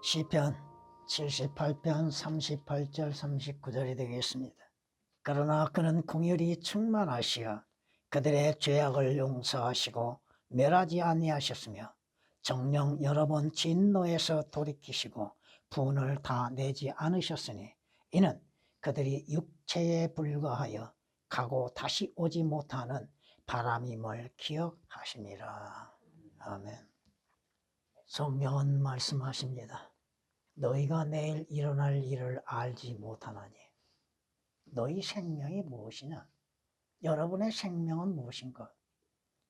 시편 78편 38절 39절이 되겠습니다. 그러나 그는 긍휼이 충만하시어 그들의 죄악을 용서하시고 멸하지 아니하셨으며 정령 여러 번 진노에서 돌이키시고 분을 다 내지 않으셨으니 이는 그들이 육체에 불과하여 가고 다시 오지 못하는 바람임을 기억하심이라. 아멘. 성경은 말씀하십니다. 너희가 내일 일어날 일을 알지 못하나니. 너희 생명이 무엇이냐? 여러분의 생명은 무엇인가?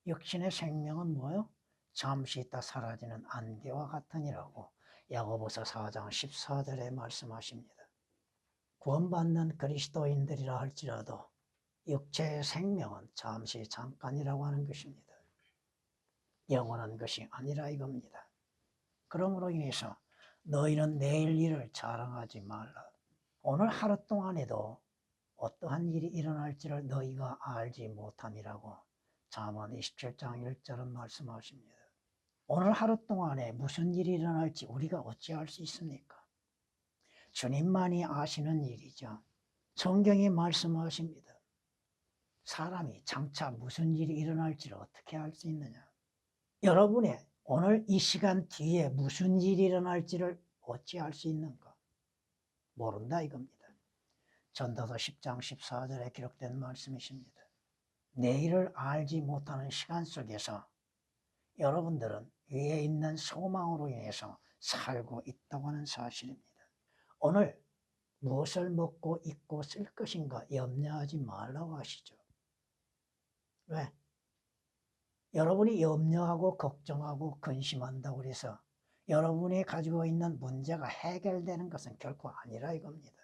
육신의 생명은 뭐요? 잠시 있다 사라지는 안개와 같으니라고 야고보서 4장 14절에 말씀하십니다. 구원받는 그리스도인들이라 할지라도 육체의 생명은 잠시 잠깐이라고 하는 것입니다. 영원한 것이 아니라 이겁니다. 그러므로 인해서 너희는 내일 일을 자랑하지 말라. 오늘 하루 동안에도 어떠한 일이 일어날지를 너희가 알지 못함이라고 잠언 27장 1절은 말씀하십니다. 오늘 하루 동안에 무슨 일이 일어날지 우리가 어찌 알 수 있습니까? 주님만이 아시는 일이죠. 성경이 말씀하십니다. 사람이 장차 무슨 일이 일어날지를 어떻게 알 수 있느냐? 여러분의 오늘 이 시간 뒤에 무슨 일이 일어날지를 어찌 알 수 있는가? 모른다 이겁니다. 전도서 10장 14절에 기록된 말씀이십니다. 내일을 알지 못하는 시간 속에서 여러분들은 위에 있는 소망으로 인해서 살고 있다고 하는 사실입니다. 오늘 무엇을 먹고 입고 쓸 것인가 염려하지 말라고 하시죠. 왜? 여러분이 염려하고 걱정하고 근심한다고 해서 여러분이 가지고 있는 문제가 해결되는 것은 결코 아니라 이겁니다.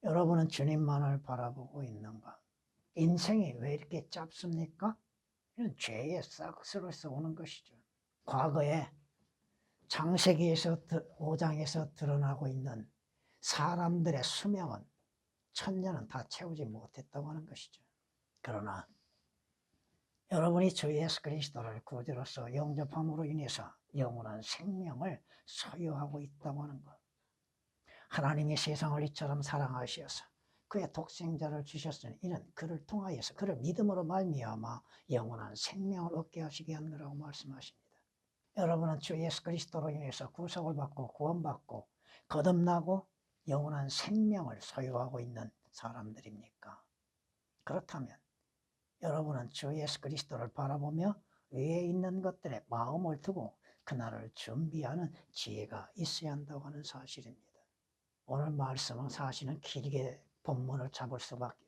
여러분은 주님만을 바라보고 있는가? 인생이 왜 이렇게 짧습니까? 이런 죄의 싹스로서 오는 것이죠. 과거에 창세기에서 5장에서 드러나고 있는 사람들의 수명은 1000년은 다 채우지 못했다고 하는 것이죠. 그러나 여러분이 주 예수 그리스도를 구주로서 영접함으로 인해서 영원한 생명을 소유하고 있다고 하는 것. 하나님이 세상을 이처럼 사랑하셔서 그의 독생자를 주셨으니 이는 그를 통하여서 그를 믿음으로 말미암아 영원한 생명을 얻게 하시게 하느라고 말씀하십니다. 여러분은 주 예수 그리스도로 인해서 구속을 받고 구원받고 거듭나고 영원한 생명을 소유하고 있는 사람들입니까? 그렇다면 여러분은 주 예수 그리스도를 바라보며 위에 있는 것들에 마음을 두고 그날을 준비하는 지혜가 있어야 한다고 하는 사실입니다. 오늘 말씀은 사실은 길게 본문을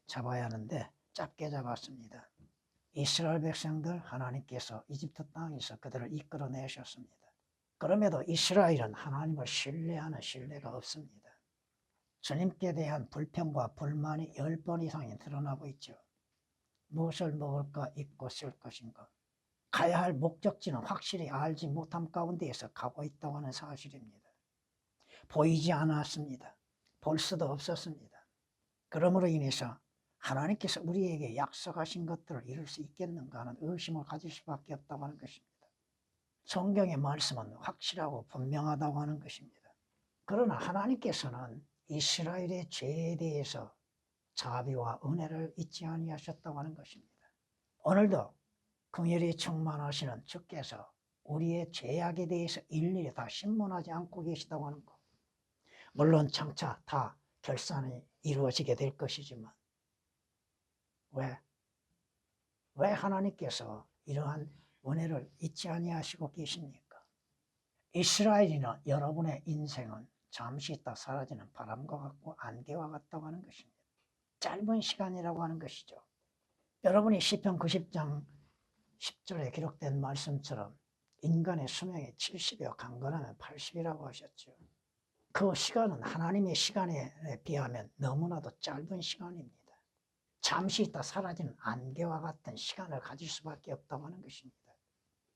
잡아야 하는데 짧게 잡았습니다. 이스라엘 백성들 하나님께서 이집트 땅에서 그들을 이끌어내셨습니다. 그럼에도 이스라엘은 하나님을 신뢰하는 신뢰가 없습니다. 주님께 대한 불평과 불만이 10번 이상이 드러나고 있죠. 무엇을 먹을까 입고 쓸 것인가. 가야 할 목적지는 확실히 알지 못함 가운데에서 가고 있다고 하는 사실입니다. 보이지 않았습니다. 볼 수도 없었습니다. 그러므로 인해서 하나님께서 우리에게 약속하신 것들을 이룰 수 있겠는가 하는 의심을 가질 수밖에 없다고 하는 것입니다. 성경의 말씀은 확실하고 분명하다고 하는 것입니다. 그러나 하나님께서는 이스라엘의 죄에 대해서 자비와 은혜를 잊지 아니하셨다고 하는 것입니다. 오늘도 긍휼이 충만하시는 주께서 우리의 죄악에 대해서 일일이 다 신문하지 않고 계시다고 하는 것. 물론 장차 다 결산이 이루어지게 될 것이지만 왜 하나님께서 이러한 은혜를 잊지 아니하시고 계십니까? 이스라엘이나 여러분의 인생은 잠시 있다 사라지는 바람과 같고 안개와 같다고 하는 것입니다. 짧은 시간이라고 하는 것이죠. 여러분이 시편 90장 10절에 기록된 말씀처럼 인간의 수명이 70이요 강건하면 80이라고 하셨죠. 그 시간은 하나님의 시간에 비하면 너무나도 짧은 시간입니다. 잠시 있다 사라지는 안개와 같은 시간을 가질 수밖에 없다고 하는 것입니다.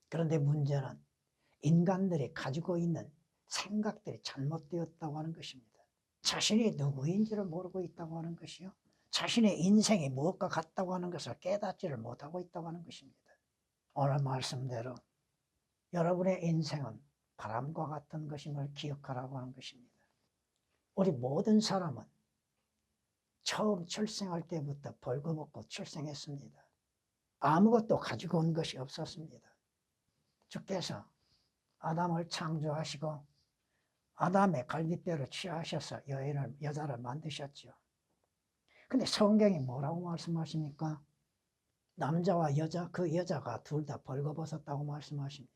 그런데 문제는 인간들이 가지고 있는 생각들이 잘못되었다고 하는 것입니다. 자신이 누구인지를 모르고 있다고 하는 것이요. 자신의 인생이 무엇과 같다고 하는 것을 깨닫지를 못하고 있다고 하는 것입니다. 오늘 말씀대로 여러분의 인생은 바람과 같은 것임을 기억하라고 하는 것입니다. 우리 모든 사람은 처음 출생할 때부터 벌거벗고 출생했습니다. 아무것도 가지고 온 것이 없었습니다. 주께서 아담을 창조하시고 아담의 갈비뼈를 취하셔서 여자를 만드셨죠. 근데 성경이 뭐라고 말씀하십니까? 남자와 여자, 그 여자가 둘 다 벌거벗었다고 말씀하십니다.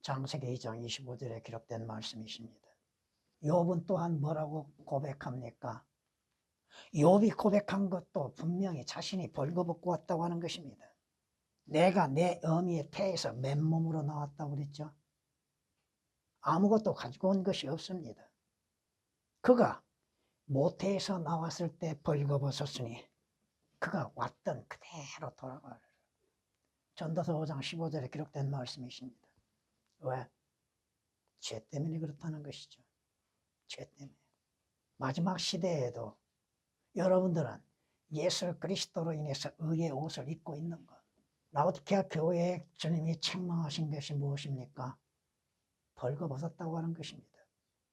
창세기 2장 25절에 기록된 말씀이십니다. 욥은 또한 뭐라고 고백합니까? 욥이 고백한 것도 분명히 자신이 벌거벗고 왔다고 하는 것입니다. 내가 내 어미의 태에서 맨몸으로 나왔다고 그랬죠. 아무것도 가지고 온 것이 없습니다. 그가 모태에서 나왔을 때 벌거벗었으니 그가 왔던 그대로 돌아가라. 전도서 5장 15절에 기록된 말씀이십니다. 왜? 죄 때문에 그렇다는 것이죠. 죄 때문에. 마지막 시대에도 여러분들은 예수 그리스도로 인해서 의의 옷을 입고 있는 것. 라오디게아 교회에 주님이 책망하신 것이 무엇입니까? 벌거벗었다고 하는 것입니다.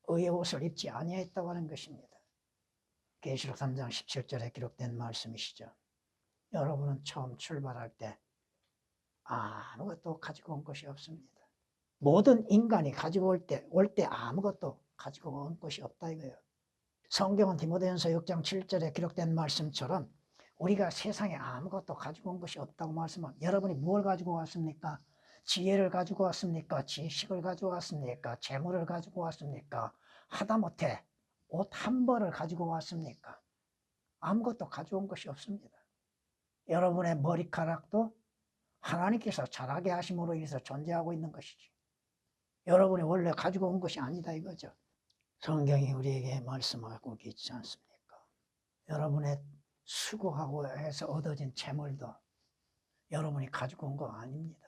의의 옷을 입지 아니했다고 하는 것입니다. 계시록 3장 17절에 기록된 말씀이시죠. 여러분은 처음 출발할 때 아무것도 가지고 온 것이 없습니다. 모든 인간이 가지고 올 때 아무것도 가지고 온 것이 없다 이거예요. 성경은 디모데전서 6장 7절에 기록된 말씀처럼 우리가 세상에 아무것도 가지고 온 것이 없다고 말씀합니다. 여러분이 뭘 가지고 왔습니까? 지혜를 가지고 왔습니까? 지식을 가지고 왔습니까? 재물을 가지고 왔습니까? 하다못해 옷 한 벌을 가지고 왔습니까? 아무것도 가져온 것이 없습니다. 여러분의 머리카락도 하나님께서 자라게 하심으로 인해서 존재하고 있는 것이지. 여러분이 원래 가지고 온 것이 아니다 이거죠. 성경이 우리에게 말씀하고 있지 않습니까? 여러분의 수고하고 해서 얻어진 재물도 여러분이 가지고 온 거 아닙니다.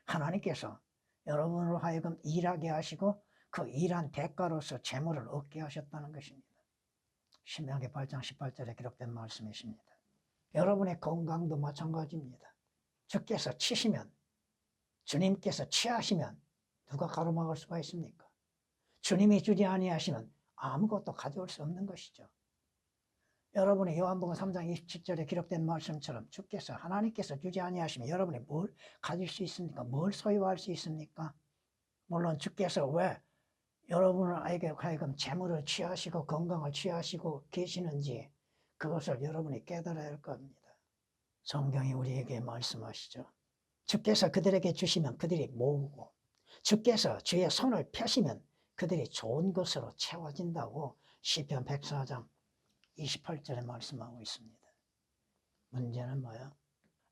하나님께서 여러분으로 하여금 일하게 하시고 그 일한 대가로서 재물을 얻게 하셨다는 것입니다. 신명기 8장 18절에 기록된 말씀이십니다. 여러분의 건강도 마찬가지입니다. 주께서 치시면, 주님께서 취하시면 누가 가로막을 수가 있습니까? 주님이 주지 아니하시면 아무것도 가져올 수 없는 것이죠. 여러분이 요한복음 3장 27절에 기록된 말씀처럼 주께서 하나님께서 주지 아니하시면 여러분이 뭘 가질 수 있습니까? 뭘 소유할 수 있습니까? 물론 주께서 왜 여러분에게 하여금 재물을 취하시고 건강을 취하시고 계시는지 그것을 여러분이 깨달아야 할 겁니다. 성경이 우리에게 말씀하시죠. 주께서 그들에게 주시면 그들이 모으고 주께서 주의 손을 펴시면 그들이 좋은 것으로 채워진다고 시편 104장 28절에 말씀하고 있습니다. 문제는 뭐야?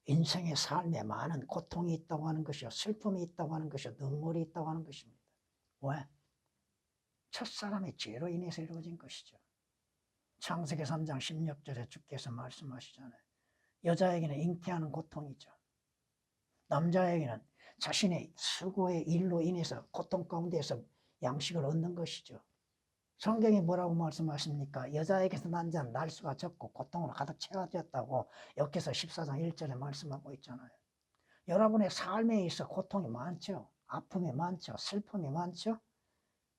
인생의 삶에 많은 고통이 있다고 하는 것이요, 슬픔이 있다고 하는 것이요, 눈물이 있다고 하는 것입니다. 왜? 첫사람의 죄로 인해서 이루어진 것이죠. 창세기 3장 16절에 주께서 말씀하시잖아요. 여자에게는 잉태하는 고통이죠. 남자에게는 자신의 수고의 일로 인해서 고통 가운데에서 양식을 얻는 것이죠. 성경이 뭐라고 말씀하십니까? 여자에게서 난 자는 날수가 적고 고통으로 가득 채워졌다고 역에서 14장 1절에 말씀하고 있잖아요. 여러분의 삶에 있어 고통이 많죠. 아픔이 많죠. 슬픔이 많죠.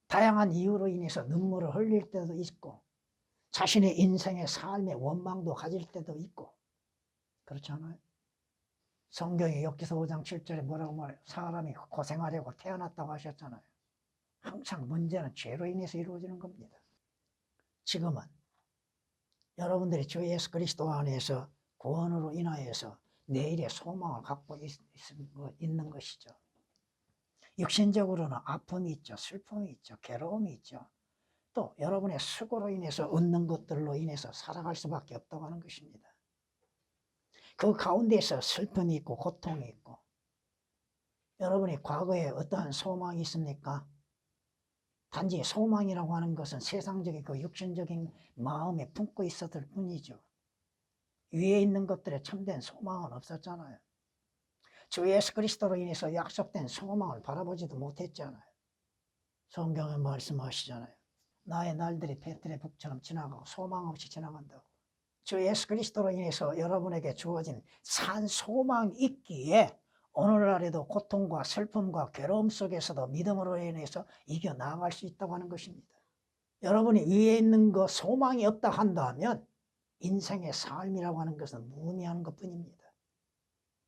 다양한 이유로 인해서 눈물을 흘릴 때도 있고 자신의 인생의 삶의 원망도 가질 때도 있고 그렇잖아요. 성경이 욥기서 5장 7절에 뭐라고 말해요? 사람이 고생하려고 태어났다고 하셨잖아요. 항상 문제는 죄로 인해서 이루어지는 겁니다. 지금은 여러분들이 주 예수 그리스도 안에서 구원으로 인하여서 내일의 소망을 갖고 있는 것이죠. 육신적으로는 아픔이 있죠. 슬픔이 있죠. 괴로움이 있죠. 또 여러분의 수고로 인해서 얻는 것들로 인해서 살아갈 수밖에 없다고 하는 것입니다. 그 가운데서 슬픔이 있고 고통이 있고 여러분이 과거에 어떠한 소망이 있습니까? 단지 소망이라고 하는 것은 세상적인 그 육신적인 마음에 품고 있었을 뿐이죠. 위에 있는 것들에 참된 소망은 없었잖아요. 주 예수 그리스도로 인해서 약속된 소망을 바라보지도 못했잖아요. 성경에 말씀하시잖아요. 나의 날들이 배틀의 북처럼 지나가고 소망 없이 지나간다고. 주 예수 그리스도로 인해서 여러분에게 주어진 산 소망이 있기에 오늘날에도 고통과 슬픔과 괴로움 속에서도 믿음으로 인해서 이겨나갈 수 있다고 하는 것입니다. 여러분이 위에 있는 거 소망이 없다 한다면 인생의 삶이라고 하는 것은 무의미한 것뿐입니다.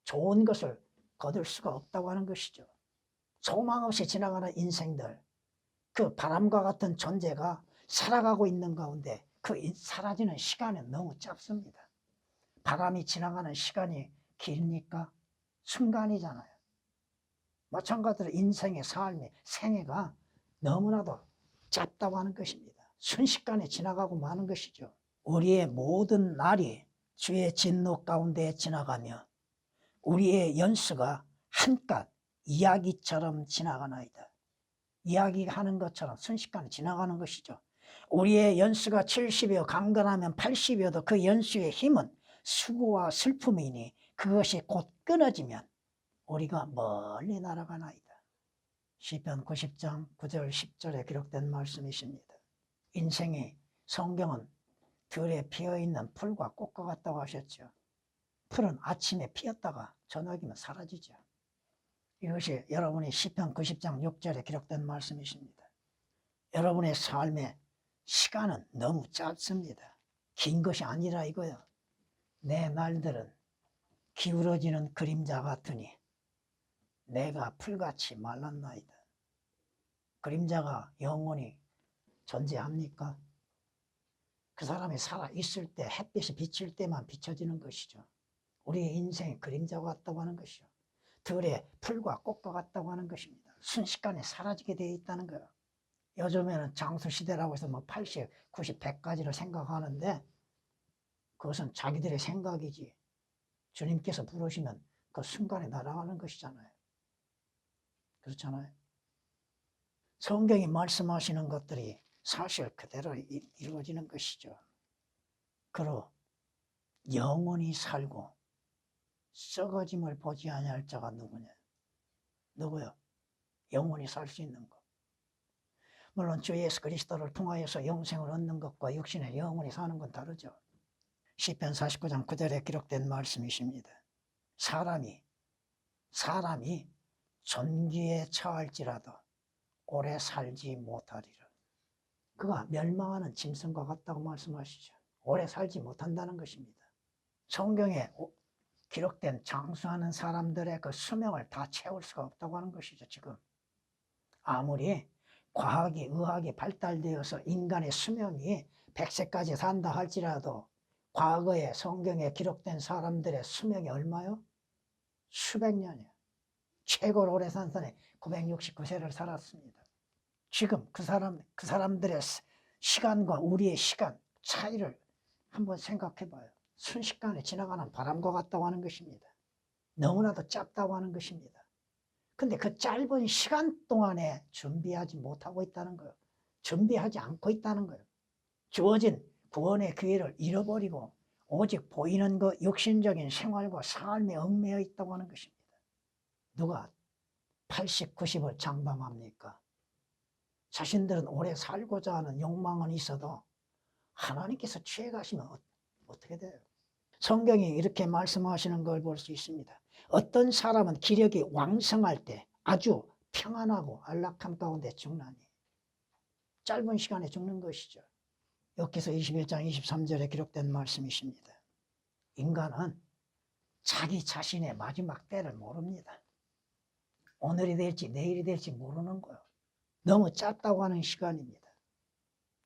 좋은 것을 거둘 수가 없다고 하는 것이죠. 소망 없이 지나가는 인생들, 그 바람과 같은 존재가 살아가고 있는 가운데 그 사라지는 시간은 너무 짧습니다. 바람이 지나가는 시간이 길니까 순간이잖아요. 마찬가지로 인생의 삶의 생애가 너무나도 짧다고 하는 것입니다. 순식간에 지나가고 마는 것이죠. 우리의 모든 날이 주의 진노 가운데 지나가며 우리의 연수가 한깟 이야기처럼 지나가나이다. 이야기하는 것처럼 순식간에 지나가는 것이죠. 우리의 연수가 70이여 강건하면 80이어도 그 연수의 힘은 수고와 슬픔이니 그것이 곧 끊어지면 우리가 멀리 날아가나이다. 시편 90장 9절 10절에 기록된 말씀이십니다. 인생이 성경은 들에 피어있는 풀과 꽃과 같다고 하셨죠. 풀은 아침에 피었다가 저녁이면 사라지죠. 이것이 여러분이 시편 90장 6절에 기록된 말씀이십니다. 여러분의 삶의 시간은 너무 짧습니다. 긴 것이 아니라 이거요. 내 날들은 기울어지는 그림자 같으니 내가 풀같이 말랐나이다. 그림자가 영원히 존재합니까? 그 사람이 살아있을 때 햇빛이 비칠 때만 비춰지는 것이죠. 우리의 인생의 그림자 같다고 하는 것이죠. 들의 풀과 꽃과 같다고 하는 것입니다. 순식간에 사라지게 되어 있다는 거예요. 요즘에는 장수시대라고 해서 뭐 80, 90, 100까지를 생각하는데 그것은 자기들의 생각이지 주님께서 부르시면 그 순간에 날아가는 것이잖아요. 그렇잖아요. 성경이 말씀하시는 것들이 사실 그대로 이루어지는 것이죠. 그로 영원히 살고 썩어짐을 보지 아니할 자가 누구냐? 누구요? 영원히 살 수 있는 것. 물론 주 예수 그리스도를 통하여서 영생을 얻는 것과 육신의 영원히 사는 건 다르죠. 시편 49장 9절에 기록된 말씀이십니다. 사람이 존귀에 처할지라도 오래 살지 못하리라. 그가 멸망하는 짐승과 같다고 말씀하시죠. 오래 살지 못한다는 것입니다. 성경에 기록된 장수하는 사람들의 그 수명을 다 채울 수가 없다고 하는 것이죠. 지금 아무리 과학이 의학이 발달되어서 인간의 수명이 100세까지 산다 할지라도 과거에 성경에 기록된 사람들의 수명이 얼마요? 수백 년이요. 최고로 오래 산 사람이 969세를 살았습니다. 지금 그 사람들의 시간과 우리의 시간 차이를 한번 생각해 봐요. 순식간에 지나가는 바람과 같다고 하는 것입니다. 너무나도 짧다고 하는 것입니다. 근데 그 짧은 시간 동안에 준비하지 못하고 있다는 거예요. 준비하지 않고 있다는 거예요. 주어진 구원의 기회를 잃어버리고 오직 보이는 그 육신적인 생활과 삶에 얽매여 있다고 하는 것입니다. 누가 80, 90을 장담합니까? 자신들은 오래 살고자 하는 욕망은 있어도 하나님께서 취해가시면 어떻게 돼요? 성경이 이렇게 말씀하시는 걸 볼 수 있습니다. 어떤 사람은 기력이 왕성할 때 아주 평안하고 안락함 가운데 죽나니 짧은 시간에 죽는 것이죠. 욥기서 21장 23절에 기록된 말씀이십니다. 인간은 자기 자신의 마지막 때를 모릅니다. 오늘이 될지 내일이 될지 모르는 거예요. 너무 짧다고 하는 시간입니다.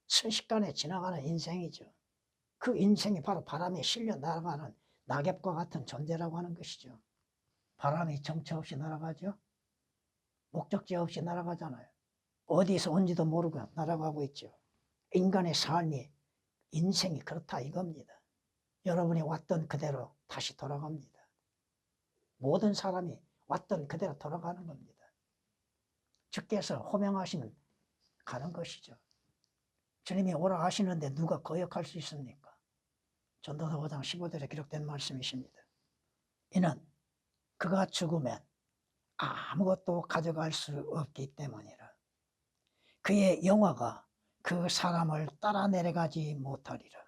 순식간에 지나가는 인생이죠. 그 인생이 바로 바람에 실려 날아가는 낙엽과 같은 존재라고 하는 것이죠. 바람이 정처 없이 날아가죠. 목적지 없이 날아가잖아요. 어디서 온지도 모르고 날아가고 있죠. 인간의 삶이 인생이 그렇다 이겁니다. 여러분이 왔던 그대로 다시 돌아갑니다. 모든 사람이 왔던 그대로 돌아가는 겁니다. 주께서 호명하시면 가는 것이죠. 주님이 오라 하시는데 누가 거역할 수 있습니까? 전도서 5장 15절에 기록된 말씀이십니다. 이는 그가 죽으면 아무것도 가져갈 수 없기 때문이라. 그의 영화가 그 사람을 따라 내려가지 못하리라.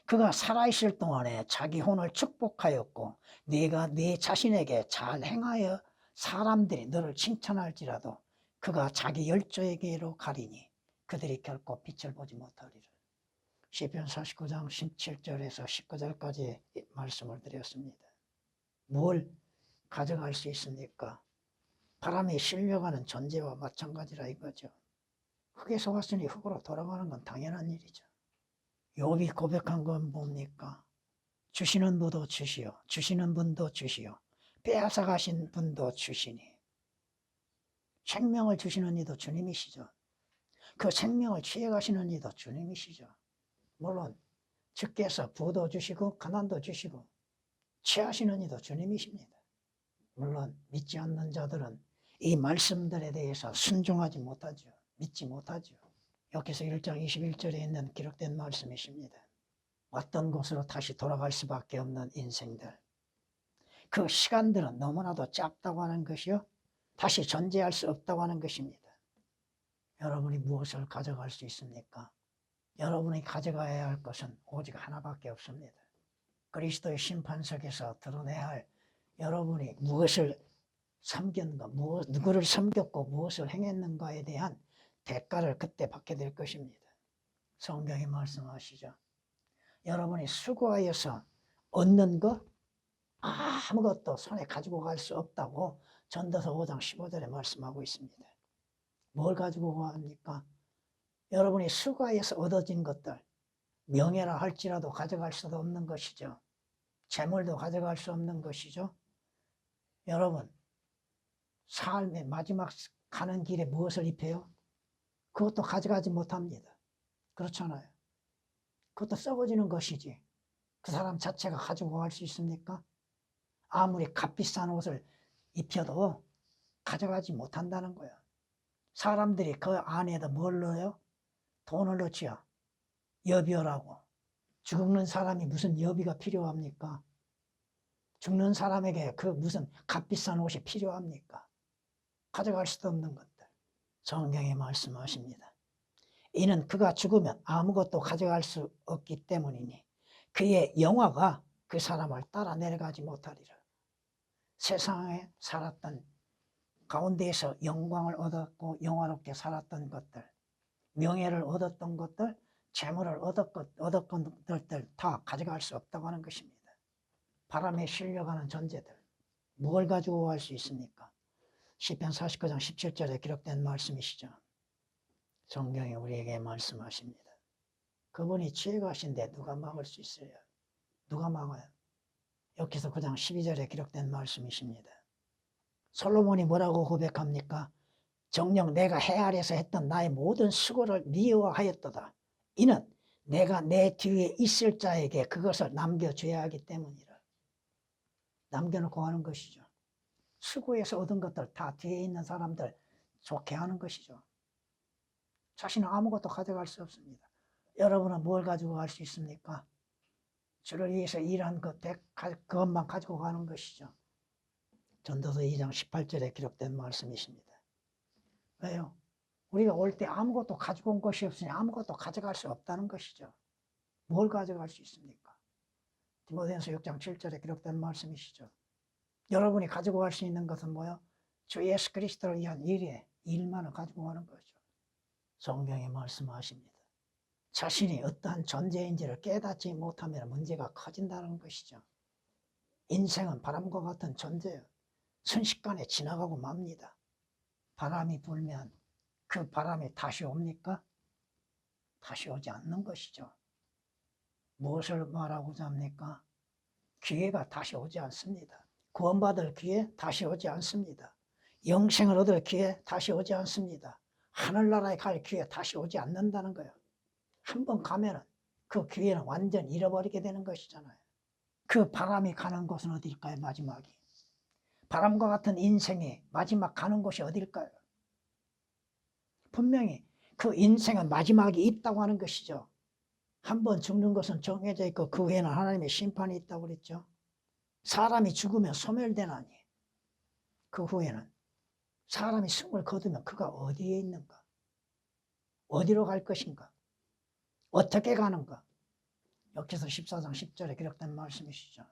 그가 살아있을 동안에 자기 혼을 축복하였고 네가 네 자신에게 잘 행하여 사람들이 너를 칭찬할지라도 그가 자기 열조에게로 가리니 그들이 결코 빛을 보지 못하리라. 시편 49장 17절에서 19절까지 말씀을 드렸습니다. 뭘 가져갈 수 있습니까? 바람에 실려가는 존재와 마찬가지라 이거죠. 흙에서 왔으니 흙으로 돌아가는 건 당연한 일이죠. 욥이 고백한 건 뭡니까? 주시는 분도 주시오, 주시는 분도 주시오, 빼앗아 가신 분도 주시니. 생명을 주시는 이도 주님이시죠. 그 생명을 취해 가시는 이도 주님이시죠. 물론 주께서 부도 주시고 가난도 주시고 취하시는 이도 주님이십니다. 물론 믿지 않는 자들은 이 말씀들에 대해서 순종하지 못하죠. 믿지 못하죠. 여기서 1장 21절에 있는 기록된 말씀이십니다. 왔던 곳으로 다시 돌아갈 수밖에 없는 인생들. 그 시간들은 너무나도 짧다고 하는 것이요, 다시 존재할 수 없다고 하는 것입니다. 여러분이 무엇을 가져갈 수 있습니까? 여러분이 가져가야 할 것은 오직 하나밖에 없습니다. 그리스도의 심판석에서 드러내야 할 여러분이 무엇을 섬겼는가, 누구를 섬겼고 무엇을 행했는가에 대한 대가를 그때 받게 될 것입니다. 성경이 말씀하시죠. 여러분이 수고하여서 얻는 것 아무것도 손에 가지고 갈 수 없다고 전도서 5장 15절에 말씀하고 있습니다. 뭘 가지고 갑니까? 여러분이 수고하여서 얻어진 것들, 명예라 할지라도 가져갈 수도 없는 것이죠. 재물도 가져갈 수 없는 것이죠. 여러분, 삶의 마지막 가는 길에 무엇을 입혀요? 그것도 가져가지 못합니다. 그렇잖아요. 그것도 썩어지는 것이지 그 사람 자체가 가지고 갈 수 있습니까? 아무리 값비싼 옷을 입혀도 가져가지 못한다는 거예요. 사람들이 그 안에다 뭘 넣어요? 돈을 넣지요. 여비라고. 죽는 사람이 무슨 여비가 필요합니까? 죽는 사람에게 그 무슨 값비싼 옷이 필요합니까? 가져갈 수도 없는 것들. 성경에 말씀하십니다. 이는 그가 죽으면 아무것도 가져갈 수 없기 때문이니 그의 영화가 그 사람을 따라 내려가지 못하리라. 세상에 살았던 가운데에서 영광을 얻었고 영화롭게 살았던 것들, 명예를 얻었던 것들, 재물을 얻었던 것들 다 가져갈 수 없다고 하는 것입니다. 바람에 실려가는 존재들, 뭘 가지고 갈 수 있습니까? 시편 49장 17절에 기록된 말씀이시죠. 성경이 우리에게 말씀하십니다. 그분이 취해가신데 누가 막을 수 있어요? 누가 막아요? 여기서 9장 12절에 기록된 말씀이십니다. 솔로몬이 뭐라고 고백합니까? 정녕 내가 해 아래서 했던 나의 모든 수고를 미워하였도다. 이는 내가 내 뒤에 있을 자에게 그것을 남겨줘야 하기 때문이라. 남겨놓고 하는 것이죠. 수고해서 얻은 것들 다 뒤에 있는 사람들 좋게 하는 것이죠. 자신은 아무것도 가져갈 수 없습니다. 여러분은 뭘 가지고 갈 수 있습니까? 주를 위해서 일한 그것만 가지고 가는 것이죠. 전도서 2장 18절에 기록된 말씀이십니다. 왜요? 우리가 올 때 아무것도 가지고 온 것이 없으니 아무것도 가져갈 수 없다는 것이죠. 뭘 가져갈 수 있습니까? 디모데전서 6장 7절에 기록된 말씀이시죠. 여러분이 가지고 갈 수 있는 것은 뭐요? 주 예수 그리스도를 위한 일만을 가지고 가는 거죠. 성경에 말씀하십니다. 자신이 어떠한 존재인지를 깨닫지 못하면 문제가 커진다는 것이죠. 인생은 바람과 같은 존재예요. 순식간에 지나가고 맙니다. 바람이 불면 그 바람이 다시 옵니까? 다시 오지 않는 것이죠. 무엇을 말하고자 합니까? 기회가 다시 오지 않습니다. 구원받을 기회 다시 오지 않습니다. 영생을 얻을 기회 다시 오지 않습니다. 하늘나라에 갈 기회 다시 오지 않는다는 거예요. 한번 가면은 그 기회는 완전 잃어버리게 되는 것이잖아요. 그 바람이 가는 곳은 어딜까요? 마지막이. 바람과 같은 인생의 마지막 가는 곳이 어딜까요? 분명히 그 인생은 마지막이 있다고 하는 것이죠. 한번 죽는 것은 정해져 있고 그 후에는 하나님의 심판이 있다고 그랬죠. 사람이 죽으면 소멸되나니 그 후에는 사람이 숨을 거두면 그가 어디에 있는가? 어디로 갈 것인가? 어떻게 가는가? 여기서 14장 10절에 기록된 말씀이시죠.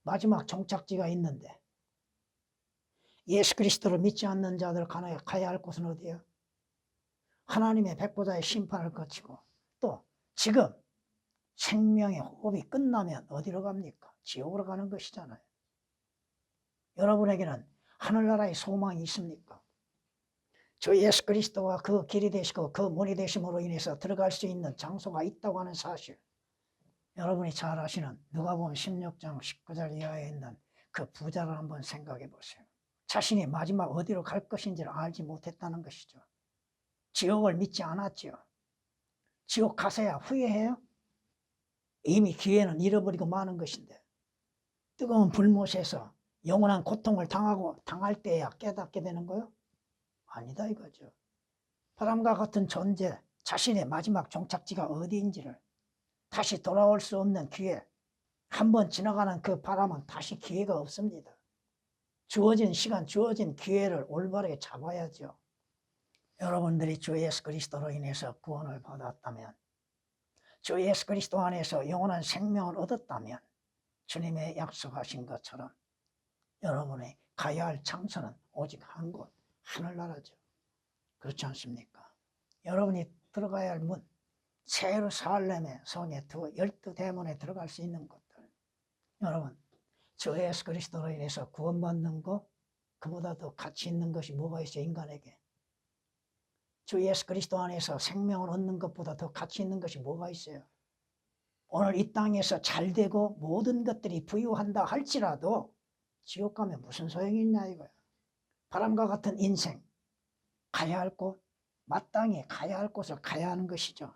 마지막 종착지가 있는데 예수 그리스도를 믿지 않는 자들 가야 할 곳은 어디예요? 하나님의 백보자의 심판을 거치고 또 지금 생명의 호흡이 끝나면 어디로 갑니까? 지옥으로 가는 것이잖아요. 여러분에게는 하늘나라의 소망이 있습니까? 주 예수 그리스도가 그 길이 되시고 그 문이 되심으로 인해서 들어갈 수 있는 장소가 있다고 하는 사실, 여러분이 잘 아시는 누가복음 16장 19절 이하에 있는 그 부자를 한번 생각해 보세요. 자신이 마지막 어디로 갈 것인지를 알지 못했다는 것이죠. 지옥을 믿지 않았죠. 지옥 가서야 후회해요? 이미 기회는 잃어버리고 마는 것인데 뜨거운 불못에서 영원한 고통을 당할 때야 깨닫게 되는 거요? 아니다 이거죠. 바람과 같은 존재, 자신의 마지막 종착지가 어디인지를 다시 돌아올 수 없는 기회, 한번 지나가는 그 바람은 다시 기회가 없습니다. 주어진 시간, 주어진 기회를 올바르게 잡아야죠. 여러분들이 주 예수 그리스도로 인해서 구원을 받았다면, 주 예수 그리스도 안에서 영원한 생명을 얻었다면 주님의 약속하신 것처럼 여러분이 가야 할 장소는 오직 한 곳, 하늘나라죠. 그렇지 않습니까? 여러분이 들어가야 할 문, 새 예루살렘의 성의 12대문에 들어갈 수 있는 것들, 여러분 주 예수 그리스도로 인해서 구원받는 것, 그보다 더 가치 있는 것이 뭐가 있어요? 인간에게 주 예수 그리스도 안에서 생명을 얻는 것보다 더 가치 있는 것이 뭐가 있어요? 오늘 이 땅에서 잘되고 모든 것들이 부유한다 할지라도 지옥 가면 무슨 소용이 있냐 이거야. 바람과 같은 인생, 가야 할 곳, 마땅히 가야 할 곳을 가야 하는 것이죠.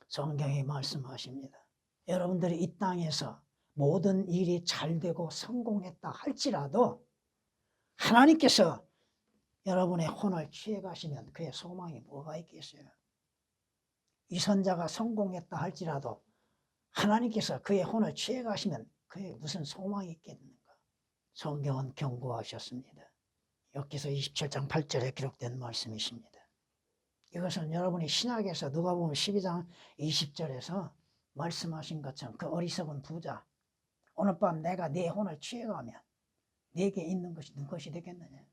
성경이 말씀하십니다. 여러분들이 이 땅에서 모든 일이 잘되고 성공했다 할지라도 하나님께서 여러분의 혼을 취해 가시면 그의 소망이 뭐가 있겠어요? 이 선자가 성공했다 할지라도 하나님께서 그의 혼을 취해 가시면 그의 무슨 소망이 있겠는가? 성경은 경고하셨습니다. 여기서 27장 8절에 기록된 말씀이십니다. 이것은 여러분이 신약에서 누가복음 12장 20절에서 말씀하신 것처럼 그 어리석은 부자, 오늘 밤 내가 네 혼을 취해가면 네게 있는 것이 누구것이 되겠느냐.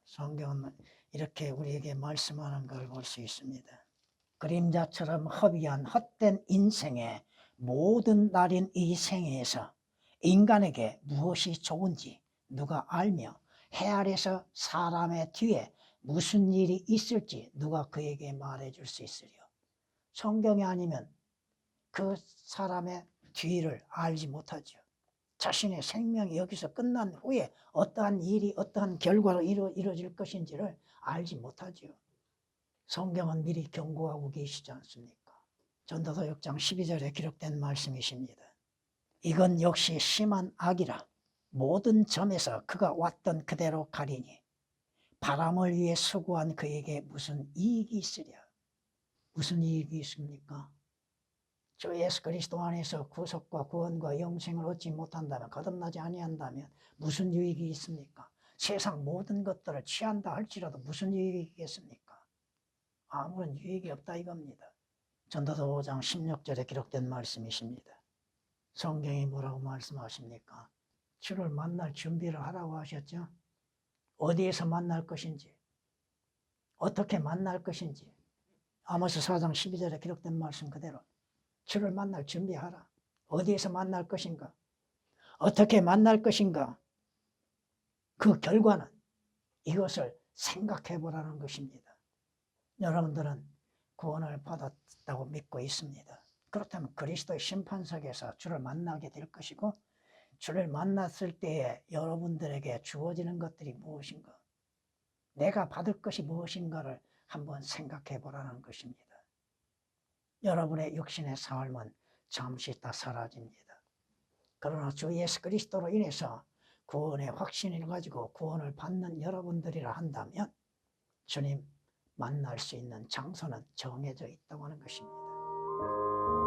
성경은 이렇게 우리에게 말씀하는 걸 볼 수 있습니다. 그림자처럼 허비한 헛된 인생의 모든 날인 이 생애에서 인간에게 무엇이 좋은지 누가 알며 해 아래서 사람의 뒤에 무슨 일이 있을지 누가 그에게 말해줄 수 있으리요. 성경이 아니면 그 사람의 뒤를 알지 못하죠. 자신의 생명이 여기서 끝난 후에 어떠한 일이 어떠한 결과로 이루어질 것인지를 알지 못하죠. 성경은 미리 경고하고 계시지 않습니까? 전도서 6장 12절에 기록된 말씀이십니다. 이건 역시 심한 악이라 모든 점에서 그가 왔던 그대로 가리니 바람을 위해 수고한 그에게 무슨 이익이 있으랴. 무슨 이익이 있습니까? 주 예수 그리스도 안에서 구속과 구원과 영생을 얻지 못한다면, 거듭나지 아니한다면 무슨 유익이 있습니까? 세상 모든 것들을 취한다 할지라도 무슨 유익이 있겠습니까? 아무런 유익이 없다 이겁니다. 전도서 5장 16절에 기록된 말씀이십니다. 성경이 뭐라고 말씀하십니까? 주를 만날 준비를 하라고 하셨죠? 어디에서 만날 것인지, 어떻게 만날 것인지, 아모스 4장 12절에 기록된 말씀 그대로 주를 만날 준비하라. 어디에서 만날 것인가? 어떻게 만날 것인가? 그 결과는 이것을 생각해 보라는 것입니다. 여러분들은 구원을 받았다고 믿고 있습니다. 그렇다면 그리스도의 심판석에서 주를 만나게 될 것이고, 주를 만났을 때에 여러분들에게 주어지는 것들이 무엇인가, 내가 받을 것이 무엇인가를 한번 생각해 보라는 것입니다. 여러분의 육신의 삶은 잠시 있다 사라집니다. 그러나 주 예수 그리스도로 인해서 구원의 확신을 가지고 구원을 받는 여러분들이라 한다면 주님 만날 수 있는 장소는 정해져 있다고 하는 것입니다.